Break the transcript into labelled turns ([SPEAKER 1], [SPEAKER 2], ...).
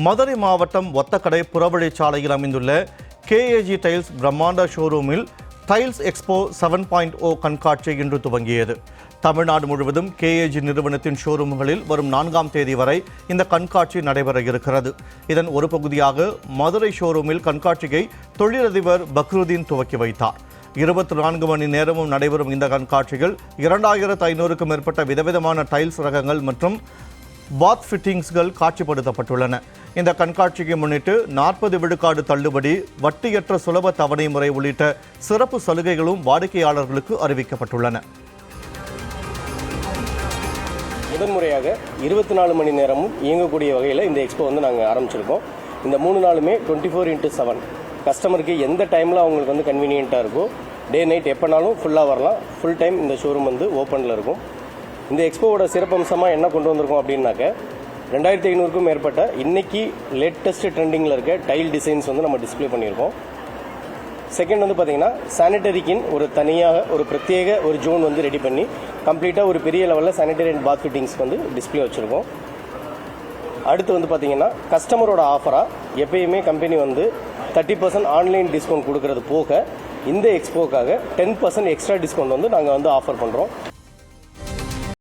[SPEAKER 1] மதுரை மாவட்டம் ஒத்தக்கடை புறவழிச்சாலையில் அமைந்துள்ள KAG tiles பிரம்மாண்ட ஷோரூமில் டைல்ஸ் எக்ஸ்போ 7.0 கண்காட்சி இன்று துவங்கியது. தமிழ்நாடு முழுவதும் கேஏஜி நிறுவனத்தின் ஷோரூம்களில் வரும் 4ஆம் தேதி வரை இந்த கண்காட்சி நடைபெற இருக்கிறது. இதன் ஒரு பகுதியாக மதுரை ஷோரூமில் கண்காட்சியை தொழிலதிபர் பக்ருதீன் துவக்கி வைத்தார். 24 மணி நேரமும் நடைபெறும் இந்த கண்காட்சியில் 2500க்கும் மேற்பட்ட விதவிதமான டைல்ஸ் ரகங்கள் மற்றும் பாத் ஃபிட்டிங்ஸ்கள் காட்சிப்படுத்தப்பட்டுள்ளன. இந்த கண்காட்சியை முன்னிட்டு 40 விழுக்காடு தள்ளுபடி, வட்டியற்ற சுலப தவணை முறை உள்ளிட்ட சிறப்பு சலுகைகளும் வாடிக்கையாளர்களுக்கு அறிவிக்கப்பட்டுள்ளன.
[SPEAKER 2] முதன்முறையாக 24 மணி நேரமும் இயங்கக்கூடிய வகையில் இந்த எக்ஸ்போ நாங்கள் ஆரம்பிச்சிருக்கோம். இந்த 3 நாளுமே 24/7 கஸ்டமருக்கு எந்த டைமில் அவங்களுக்கு கன்வீனியண்ட்டாக இருக்கோ, டே நைட் எப்போனாலும் ஃபுல்லாக வரலாம். ஃபுல் டைம் இந்த ஷோரூம் ஓப்பனில் இருக்கும். இந்த எக்ஸ்போவோட சிறப்பம்சமாக என்ன கொண்டு வந்திருக்கோம் அப்படின்னாக்க 2500க்கும் மேற்பட்ட இன்னைக்கு லேட்டஸ்ட் ட்ரெண்டிங்கில் இருக்க டைல் டிசைன்ஸ் நம்ம டிஸ்பிளே பண்ணியிருக்கோம். செகண்ட் பார்த்தீங்கன்னா சானிட்டரிக்கின் ஒரு தனியாக ஒரு பிரத்யேக ஒரு ஜோன் ரெடி பண்ணி கம்ப்ளீட்டாக ஒரு பெரிய லெவலில் sanitary and path fittings display வச்சுருக்கோம். அடுத்து பார்த்தீங்கன்னா கஸ்டமரோட ஆஃபராக எப்பயுமே கம்பெனி 30% ஆன்லைன் டிஸ்கவுண்ட் கொடுக்கறது போக இந்த எக்ஸ்போக்காக 10% எக்ஸ்ட்ரா டிஸ்கவுண்ட் நாங்கள் ஆஃபர் பண்ணுறோம்.